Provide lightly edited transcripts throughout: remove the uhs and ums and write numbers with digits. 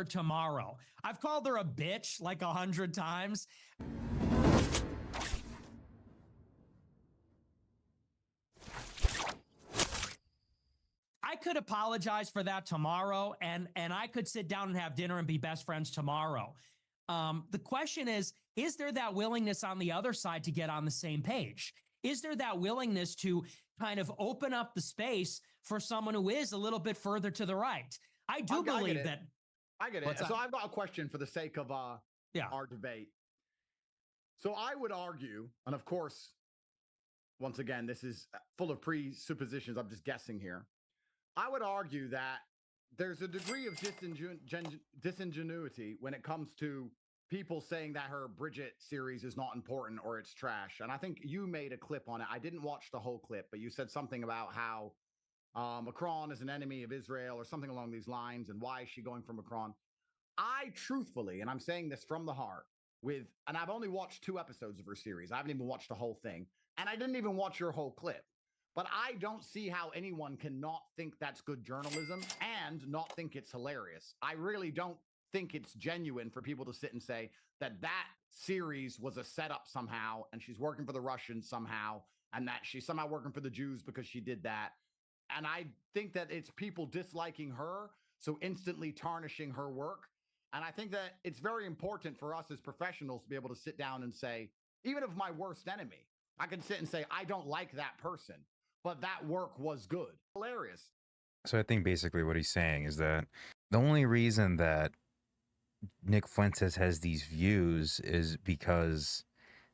tomorrow. I've called her a bitch like 100 times. I could apologize for that tomorrow, and I could sit down and have dinner and be best friends tomorrow. The question is there that willingness on the other side to get on the same page? Is there that willingness to kind of open up the space for someone who is a little bit further to the right? I do believe that. I get it. So I've got a question for the sake of our debate. So I would argue, and of course, once again, this is full of presuppositions. I'm just guessing here. I would argue that there's a degree of disingenuity when it comes to people saying that her Bridget series is not important or it's trash. And I think you made a clip on it. I didn't watch the whole clip, but you said something about how Macron is an enemy of Israel or something along these lines. And why is she going for Macron? I truthfully, and I'm saying this from the heart, and I've only watched 2 episodes of her series. I haven't even watched the whole thing. And I didn't even watch your whole clip. But I don't see how anyone can not think that's good journalism and not think it's hilarious. I really don't think it's genuine for people to sit and say that that series was a setup somehow, and she's working for the Russians somehow, and that she's somehow working for the Jews because she did that. And I think that it's people disliking her, so instantly tarnishing her work. And I think that it's very important for us as professionals to be able to sit down and say, even of my worst enemy, I can sit and say, I don't like that person, but that work was good. Hilarious. So I think basically what he's saying is that the only reason that Nick Fuentes has these views is because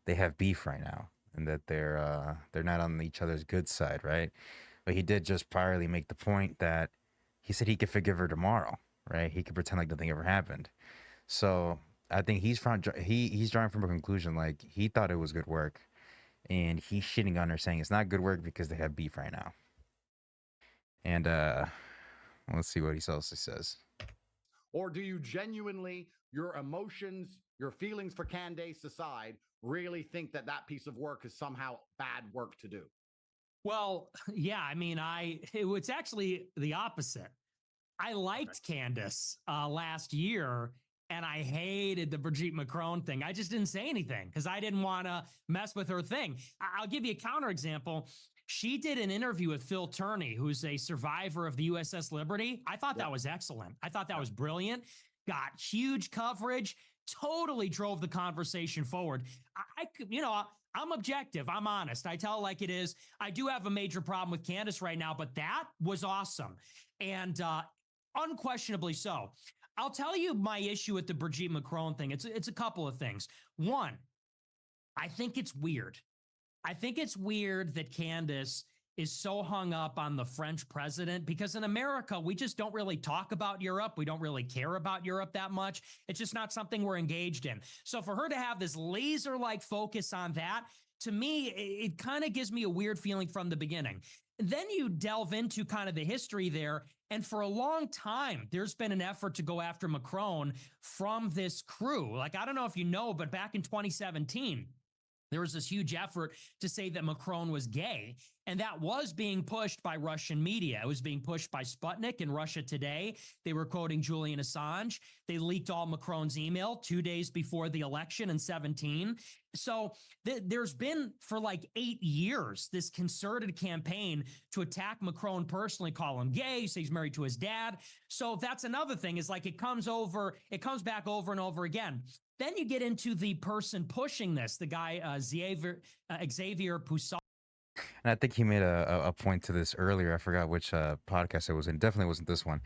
they have beef right now, and that they're not on each other's good side, right? But he did just priorly make the point that he said he could forgive her tomorrow, right? He could pretend like nothing ever happened. So I think he's drawing from a conclusion like he thought it was good work, and he's shitting on her saying it's not good work because they have beef right now. And let's see what he else says. Or do you genuinely, your emotions, your feelings for Candace aside, really think that that piece of work is somehow bad work to do? Well, yeah, I mean, it's actually the opposite. I liked Candace last year, and I hated the Brigitte Macron thing. I just didn't say anything because I didn't want to mess with her thing. I'll give you a counterexample. She did an interview with Phil Turney, who's a survivor of the USS Liberty. I thought that was excellent. I thought that was brilliant. Got huge coverage, totally drove the conversation forward. I'm objective. I'm honest. I tell it like it is. I do have a major problem with Candace right now, but that was awesome. And unquestionably so. I'll tell you my issue with the Brigitte Macron thing. It's a couple of things. One, I think it's weird. I think it's weird that Candace is so hung up on the French president because in America, we just don't really talk about Europe. We don't really care about Europe that much. It's just not something we're engaged in. So for her to have this laser-like focus on that, to me, it kind of gives me a weird feeling from the beginning. Then you delve into kind of the history there. And for a long time, there's been an effort to go after Macron from this crew. Like, I don't know if you know, but back in 2017, there was this huge effort to say that Macron was gay, and that was being pushed by Russian media. It was being pushed by Sputnik in Russia Today. They were quoting Julian Assange. They leaked all Macron's email 2 days before the election in 17. So there's been for like 8 years this concerted campaign to attack Macron personally, call him gay, say he's married to his dad. So that's another thing is like it comes back over and over again. Then you get into the person pushing this, the guy Xavier Poussard. And I think he made a point to this earlier. I forgot which podcast it was in. Definitely wasn't this one.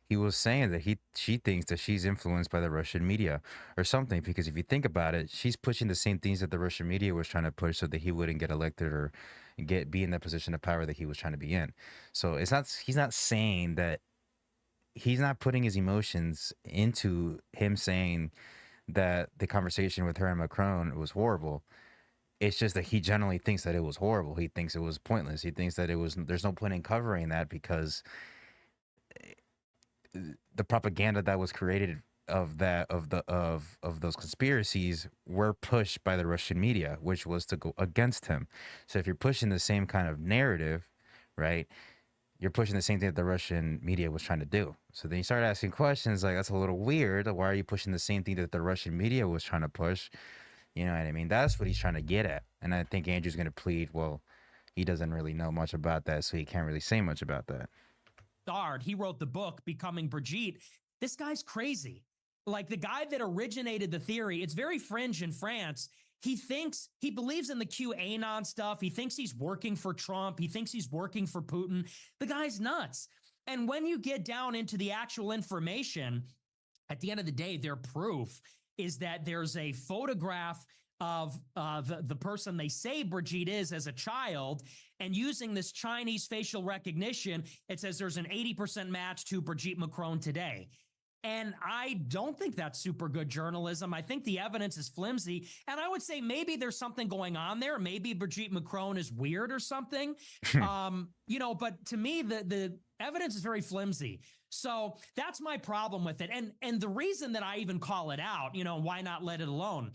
He was saying that she thinks that she's influenced by the Russian media or something. Because if you think about it, she's pushing the same things that the Russian media was trying to push so that he wouldn't get elected or be in the position of power that he was trying to be in. So he's not saying that, he's not putting his emotions into him saying that the conversation with her and Macron was horrible. It's just that he generally thinks that it was horrible. He thinks it was pointless. He thinks that there's no point in covering that because the propaganda that was created of those conspiracies were pushed by the Russian media, which was to go against him. So if you're pushing the same kind of narrative, right, you're pushing the same thing that the Russian media was trying to do. So then you start asking questions like, that's a little weird. Why are you pushing the same thing that the Russian media was trying to push? You know what I mean? That's what he's trying to get at. And I think Andrew's going to plead, well, he doesn't really know much about that, so he can't really say much about that. He wrote the book, Becoming Brigitte. This guy's crazy. Like the guy that originated the theory, it's very fringe in France. He believes in the QAnon stuff. He thinks he's working for Trump. He thinks he's working for Putin. The guy's nuts. And when you get down into the actual information, at the end of the day, their proof is that there's a photograph of the person they say Brigitte is as a child, and using this Chinese facial recognition, it says there's an 80% match to Brigitte Macron today. And I don't think that's super good journalism. I think the evidence is flimsy. And I would say maybe there's something going on there. Maybe Brigitte Macron is weird or something. But to me, the evidence is very flimsy. So that's my problem with it. And the reason that I even call it out, why not let it alone?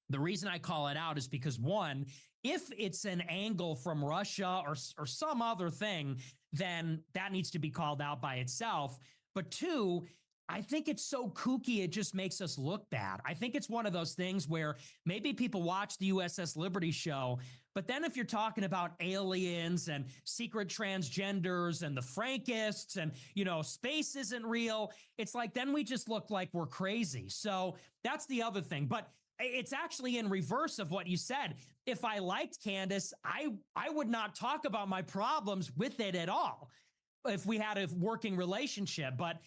The reason I call it out is because, one, if it's an angle from Russia or some other thing, then that needs to be called out by itself. But two, I think it's so kooky, it just makes us look bad. I think it's one of those things where maybe people watch the USS Liberty show, but then if you're talking about aliens and secret transgenders and the Frankists and, space isn't real, it's like then we just look like we're crazy. So that's the other thing. But it's actually in reverse of what you said. If I liked Candace, I would not talk about my problems with it at all if we had a working relationship. But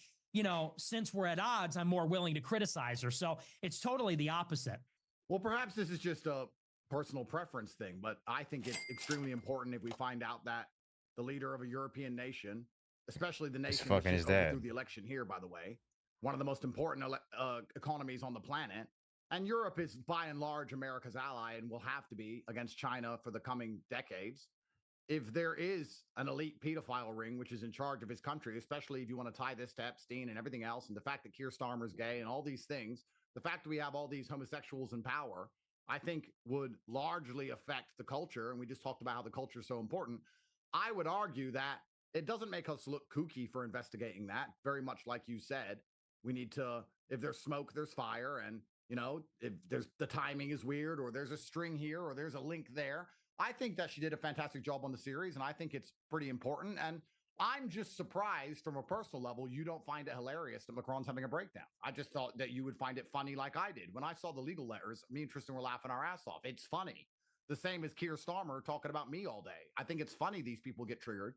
since we're at odds, I'm more willing to criticize her. So it's totally the opposite. Well, perhaps this is just a personal preference thing, but I think it's extremely important if we find out that the leader of a European nation, especially the nation fucking that his dad through the election here, by the way, one of the most important economies on the planet, and Europe is by and large America's ally and will have to be against China for the coming decades. If there is an elite pedophile ring which is in charge of his country, especially if you want to tie this to Epstein and everything else, and the fact that Keir Starmer's gay and all these things, the fact that we have all these homosexuals in power, I think would largely affect the culture. And we just talked about how the culture is so important. I would argue that it doesn't make us look kooky for investigating that. Very much like you said, we need to, if there's smoke, there's fire. And, if there's the timing is weird or there's a string here or there's a link there. I think that she did a fantastic job on the series, and I think it's pretty important. And I'm just surprised from a personal level you don't find it hilarious that Macron's having a breakdown. I just thought that you would find it funny like I did. When I saw the legal letters, me and Tristan were laughing our ass off. It's funny. The same as Keir Starmer talking about me all day. I think it's funny these people get triggered.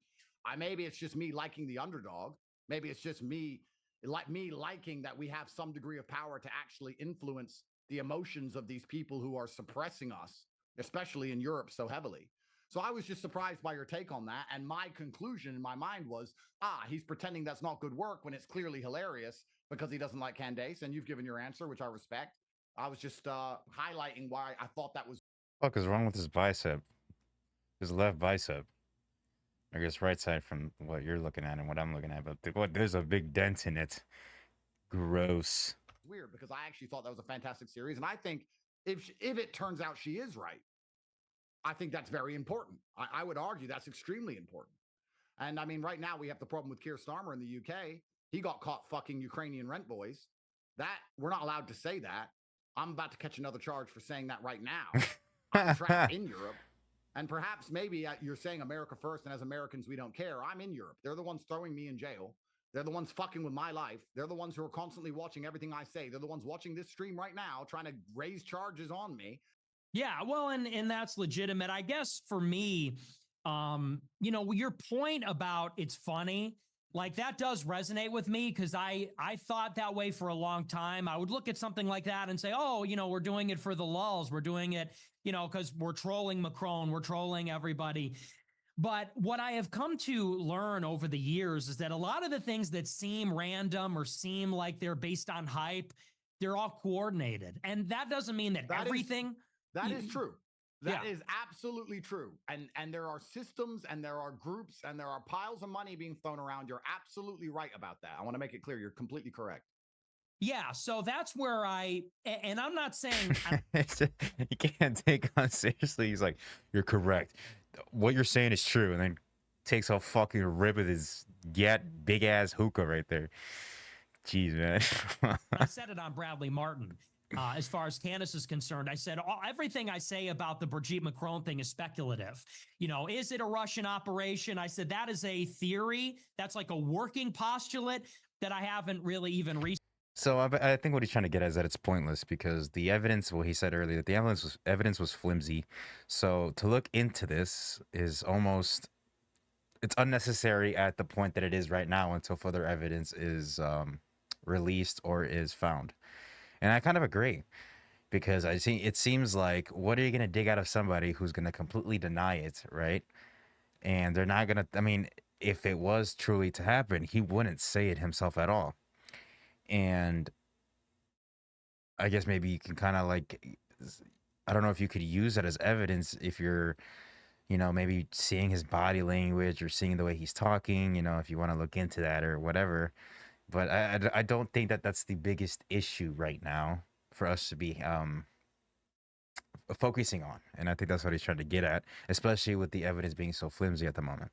Maybe it's just me liking the underdog. Maybe it's just me liking that we have some degree of power to actually influence the emotions of these people who are suppressing us, especially in Europe, so heavily. So I was just surprised by your take on that. And my conclusion in my mind was, he's pretending that's not good work when it's clearly hilarious because he doesn't like Candace. And you've given your answer, which I respect. I was just highlighting why I thought that was. What the fuck is wrong with his bicep? His left bicep. I guess right side from what you're looking at and what I'm looking at. But there's a big dent in it. Gross. Weird, because I actually thought that was a fantastic series. And I think if it turns out she is right, I think that's very important. I would argue that's extremely important. And I mean, right now we have the problem with Keir Starmer in the UK. He got caught fucking Ukrainian rent boys. That we're not allowed to say that. I'm about to catch another charge for saying that right now. I'm trapped in Europe. And perhaps maybe you're saying America first, and as Americans, we don't care. I'm in Europe. They're the ones throwing me in jail. They're the ones fucking with my life. They're the ones who are constantly watching everything I say. They're the ones watching this stream right now, trying to raise charges on me. Yeah, well, and that's legitimate. I guess for me, your point about it's funny, like that does resonate with me because I thought that way for a long time. I would look at something like that and say, oh, we're doing it for the lulz. We're doing it, because we're trolling Macron, we're trolling everybody. But what I have come to learn over the years is that a lot of the things that seem random or seem like they're based on hype, they're all coordinated. And that doesn't mean that everything. That is true. That is absolutely true. And there are systems and there are groups and there are piles of money being thrown around. You're absolutely right about that. I want to make it clear. You're completely correct. Yeah. So that's where and I'm not saying you can't take on seriously. He's like, you're correct. What you're saying is true. And then takes a fucking rip with his big ass hookah right there. Jeez, man. I said it on Bradley Martin. As far as Candace is concerned, I said everything I say about the Brigitte Macron thing is speculative. You know, is it a Russian operation? I said that is a theory. That's like a working postulate that I haven't really even researched. So I think what he's trying to get at is that it's pointless because the evidence, well, he said earlier that the evidence was flimsy. So to look into this is almost, it's unnecessary at the point that it is right now until further evidence is released or is found. And I kind of agree because it seems like, what are you going to dig out of somebody who's going to completely deny it, right? And they're not going to, I mean, if it was truly to happen, he wouldn't say it himself at all. And I guess maybe you can kind of like, I don't know if you could use that as evidence if you're, maybe seeing his body language or seeing the way he's talking, if you want to look into that or whatever. But I don't think that that's the biggest issue right now for us to be focusing on. And I think that's what he's trying to get at, especially with the evidence being so flimsy at the moment.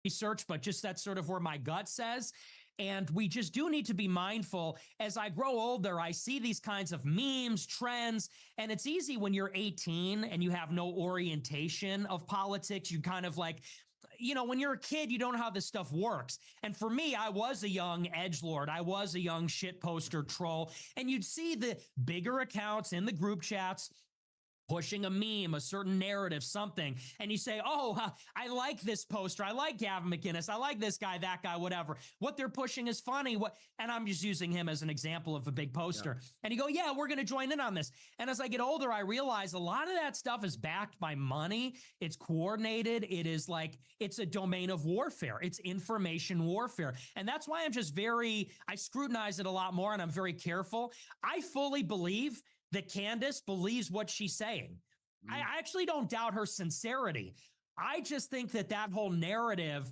Research, but just that's sort of where my gut says. And we just do need to be mindful. As I grow older, I see these kinds of memes, trends, and it's easy when you're 18 and you have no orientation of politics. You kind of like, when you're a kid, you don't know how this stuff works. And for me, I was a young edgelord. I was a young shit poster troll. And you'd see the bigger accounts in the group chats pushing a meme, a certain narrative, something, and you say, I like this poster. I like Gavin McInnes. I like this guy, that guy, whatever. What they're pushing is funny. And I'm just using him as an example of a big poster. Yeah. And you go, yeah, we're going to join in on this. And as I get older, I realize a lot of that stuff is backed by money. It's coordinated. It is like, it's a domain of warfare. It's information warfare. And that's why I scrutinize it a lot more and I'm very careful. I fully believe that Candace believes what she's saying. I actually don't doubt her sincerity. I just think that whole narrative,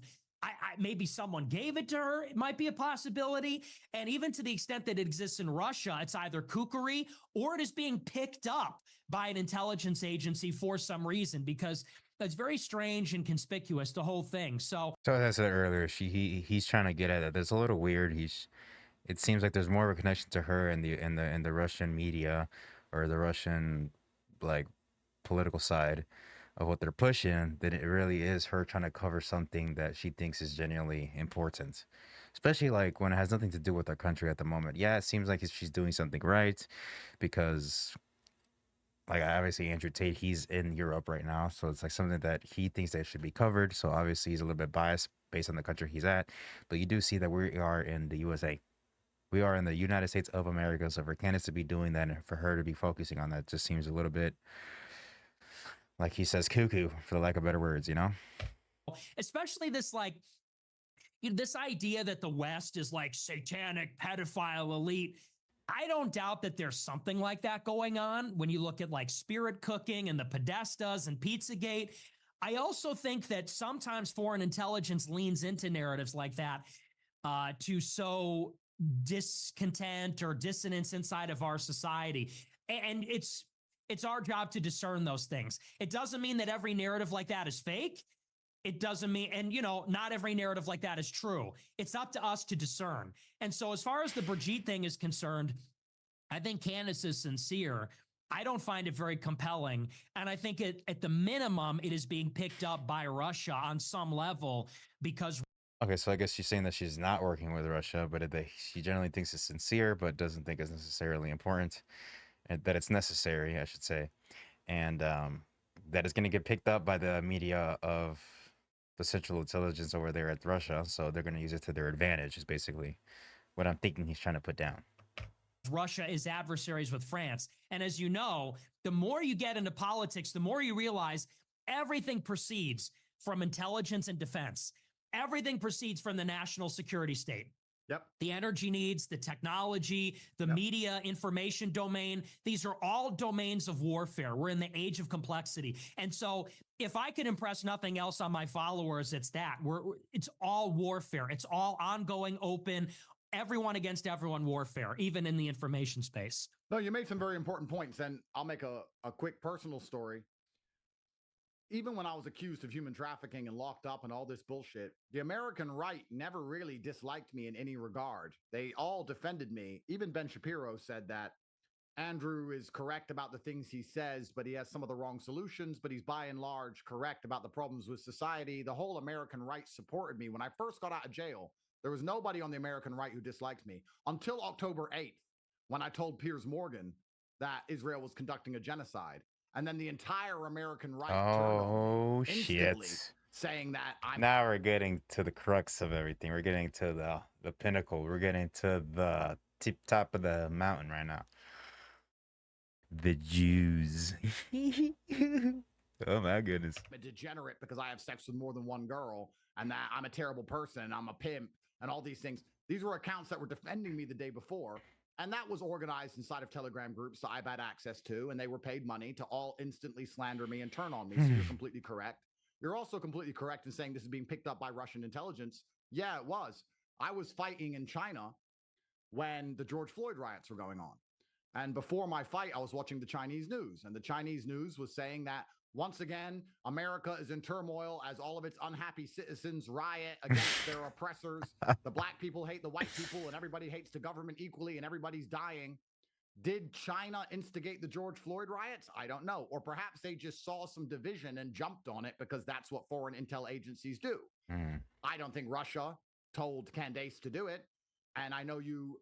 maybe someone gave it to her. It might be a possibility. And even to the extent that it exists in Russia, it's either kookery or it is being picked up by an intelligence agency for some reason, because that's very strange and conspicuous, the whole thing. So as I said earlier, he's trying to get at it. That's a little weird. It seems like there's more of a connection to her in the Russian media or the Russian like political side of what they're pushing than it really is her trying to cover something that she thinks is genuinely important. Especially like when it has nothing to do with our country at the moment. Yeah, it seems like she's doing something right because like obviously Andrew Tate, he's in Europe right now, so it's like something that he thinks that should be covered. So obviously he's a little bit biased based on the country he's at, but you do see that we are in the USA. We are in the United States of America. So for Candace to be doing that and for her to be focusing on that just seems a little bit, like he says, cuckoo, for the lack of better words, especially this this idea that the West is like satanic, pedophile elite. I don't doubt that there's something like that going on when you look at like spirit cooking and the Podestas and Pizzagate. I also think that sometimes foreign intelligence leans into narratives like that to sow discontent or dissonance inside of our society. And it's our job to discern those things. It doesn't mean that every narrative like that is fake. It doesn't mean, and not every narrative like that is true. It's up to us to discern. And so as far as the Brigitte thing is concerned, I think Candace is sincere. I don't find it very compelling. And I think at the minimum, it is being picked up by Russia on some level because. Okay, so I guess she's saying that she's not working with Russia, but that she generally thinks it's sincere, but doesn't think it's necessarily important, and that it's necessary, I should say, and that it's going to get picked up by the media of the Central Intelligence over there at Russia, so they're going to use it to their advantage, is basically what I'm thinking he's trying to put down. Russia is adversaries with France. And as you know, the more you get into politics, the more you realize everything proceeds from intelligence and defense. Everything proceeds from the national security state. Yep. The energy needs, the technology, the media, information domain. These are all domains of warfare. We're in the age of complexity. And so if I could impress nothing else on my followers, it's that. It's all warfare. It's all ongoing, open, everyone against everyone warfare, even in the information space. No, you made some very important points. And I'll make a quick personal story. even when I was accused of human trafficking and locked up and all this bullshit, the American right never really disliked me in any regard. They all defended me. Even Ben Shapiro said that Andrew is correct about the things he says, but he has some of the wrong solutions, but he's by and large correct about the problems with society. The whole American right supported me. When I first got out of jail, there was nobody on the American right who disliked me until October 8th, when I told Piers Morgan that Israel was conducting a genocide. And then the entire American right turned on me instantly, shit. saying that I'm Now we're getting to the crux of everything. We're getting to the pinnacle. We're getting to the tip top of the mountain right now. The Jews. Oh my goodness. a degenerate because I have sex with more than one girl, and that I'm a terrible person and I'm a pimp and all these things. These were accounts that were defending me the day before. And that was organized inside of Telegram groups that I've had access to, and they were paid money to all instantly slander me and turn on me. So you're completely correct. You're also completely correct in saying this is being picked up by Russian intelligence. Yeah, it was. I was fighting in China when the George Floyd riots were going on. And before my fight, I was watching the Chinese news, and the Chinese news was saying that once again, America is in turmoil as all of its unhappy citizens riot against their oppressors. The black people hate the white people, and everybody hates the government equally, and everybody's dying. Did China instigate the George Floyd riots? I don't know. Or perhaps they just saw some division and jumped on it because that's what foreign intel agencies do. I don't think Russia told Candace to do it. And I know you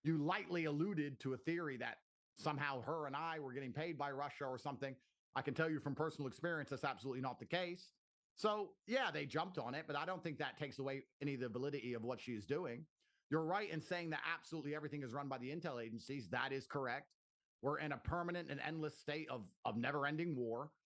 lightly alluded to a theory that somehow her and I were getting paid by Russia or something. I can tell you from personal experience, that's absolutely not the case. So, yeah, they jumped on it, but I don't think that takes away any of the validity of what she's doing. You're right in saying that absolutely everything is run by the intel agencies. That is correct. We're in a permanent and endless state of never-ending war.